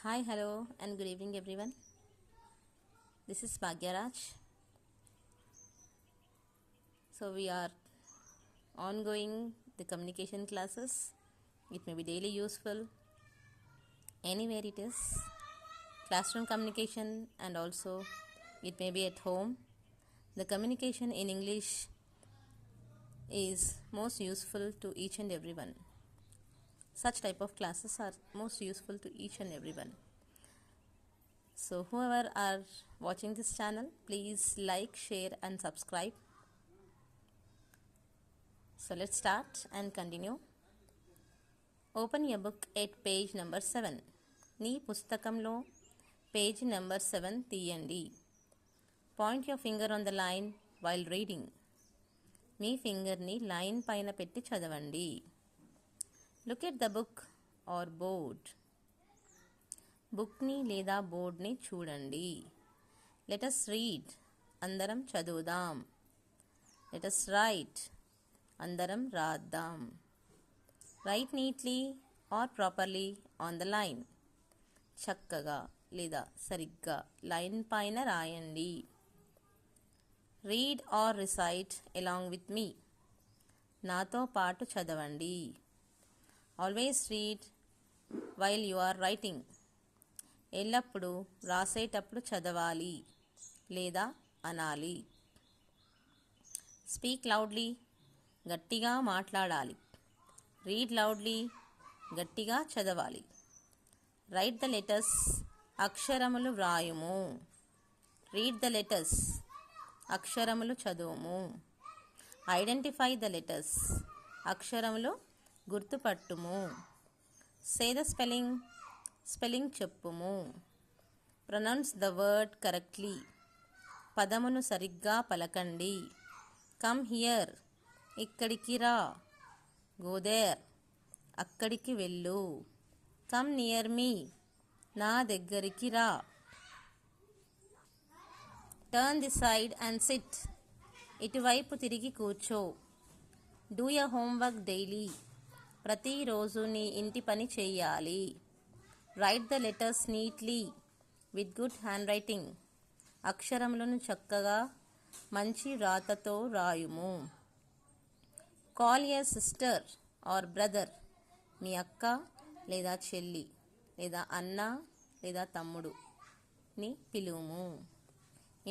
Hi, hello, and good evening, everyone. This is Bhagyaraj. So, we are ongoing the communication classes. It may be daily useful, anywhere it is, classroom communication, and also it may be at home. The communication in English is most useful to each and everyone. Such type of classes are most useful to each and everyone. So, whoever are watching this channel, please like, share, and subscribe. So, let's start and continue. Open your book at page number 7. నీ పుస్తకంలో page number 7 తీయండి. Point your finger on the line while reading. మీ ఫింగర్ని line పైన పెట్టి చదవండి. Look at the book or board. బుక్ని లేదా బోర్డ్ని చూడండి. Let's read. అందరం చదువుదాం. Let's write. అందరం రాద్దాం. Write neatly or properly on the line. చక్కగా లేదా సరిగ్గా లైన్ పైన రాయండి. Read or recite along with me. నాతో పాటు చదవండి. Always read while you are writing. ఎల్లప్పుడూ రాసేటప్పుడు చదవాలి లేదా అనాలి. Speak loudly. గట్టిగా మాట్లాడాలి. Read loudly. గట్టిగా చదవాలి. Write the letters. అక్షరములు వ్రాయుము. Read the letters. అక్షరములు చదువుము. Identify the letters. అక్షరములు గుర్తుపట్టుము. Say the spelling. స్పెల్లింగ్ చెప్పుము. Pronounce the word correctly. పదమును సరిగ్గా పలకండి. Come here. ఇక్కడికి రా. Go there. అక్కడికి వెళ్ళు. Come near me. నా దగ్గరికి రా. Turn the side and sit. ఇటువైపు తిరిగి కూర్చో. Do your homework daily. ప్రతిరోజు నీ ఇంటి పని చెయ్యాలి. Write the letters neatly with good handwriting. అక్షరములను చక్కగా మంచి వ్రాతతో రాయుము. Call your sister or brother. మీ అక్క లేదా చెల్లి లేదా అన్న లేదా తమ్ముడుని పిలువుము.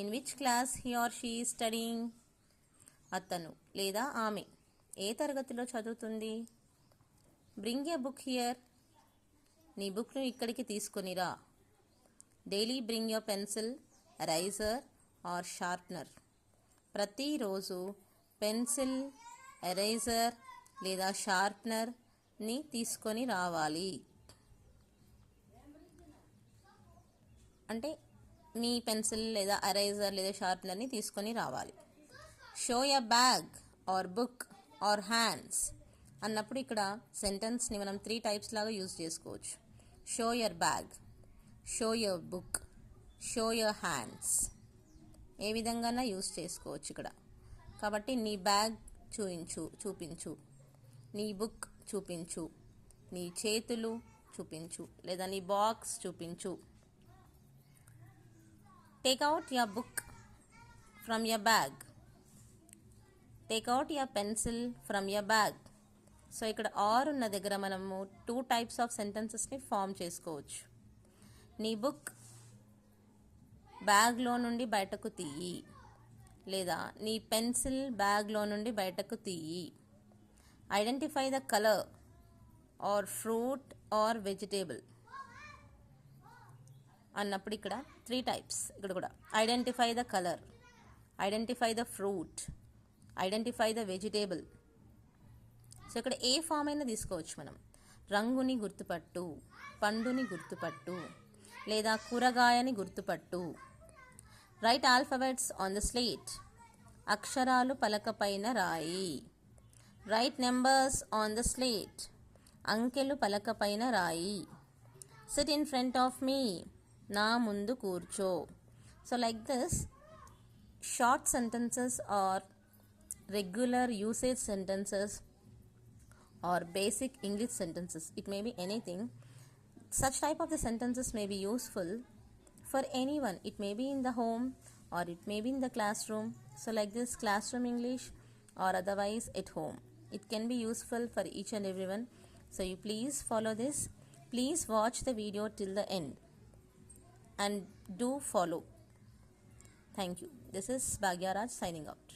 In which class he or she is studying. అతను లేదా ఆమె ఏ తరగతిలో చదువుతుంది. Bring a book here. నీ బుక్ను ఇక్కడికి తీసుకొనిరా. Daily bring your pencil, eraser or sharpener. ప్రతిరోజు పెన్సిల్, ఎరైజర్ లేదా షార్ప్నర్ని తీసుకొని రావాలి. అంటే మీ పెన్సిల్ లేదా ఎరైజర్ లేదా షార్ప్నర్ని తీసుకొని రావాలి. Show your bag or book or hands అన్నప్పుడు ఇక్కడ సెంటెన్స్ని మనం 3 టైప్స్ లాగా యూజ్ చేసుకోవచ్చు. Show your bag, show your book, show your hands. ఏ విధంగా యూజ్ చేసుకోవచ్చు ఇక్కడ. కాబట్టి నీ బ్యాగ్ చూపించు. నీ బుక్ చూపించు. నీ చేతులు చూపించు లేదా నీ బాక్స్ చూపించు. Take out your book from your bag. Take out your pencil from your bag. So ఇక్కడ ఆర్ ఉన్న దగ్గర మనము 2 టైప్స్ ఆఫ్ సెంటెన్సెస్ని ఫామ్ చేసుకోవచ్చు. నీ బుక్ బ్యాగ్లో నుండి బయటకు తీయి లేదా నీ పెన్సిల్ బ్యాగ్లో నుండి బయటకు తీయి. Identify the colour or fruit or vegetable అన్నప్పుడు ఇక్కడ 3 టైప్స్. ఇక్కడ కూడా identify the colour, identify the fruit, identify the vegetable. So ఇక్కడ ఏ ఫామ్ అయినా తీసుకోవచ్చు మనం. రంగుని గుర్తుపట్టు, పండుని గుర్తుపట్టు లేదా కూరగాయని గుర్తుపట్టు. Write alphabets on the slate. అక్షరాలు పలకపైన రాయి. Write numbers on the slate. అంకెలు పలకపైన రాయి. Sit in front of me. నా ముందు కూర్చో. So like this short sentences or regular usage sentences or basic English sentences. It may be anything. such type of the sentences may be useful for anyone. It may be in the home or it may be in the classroom. So like this, classroom English or otherwise at home. It can be useful for each and everyone. So you please follow this. Please watch the video till the end and do follow. Thank you. This is Bhagyaraj signing off.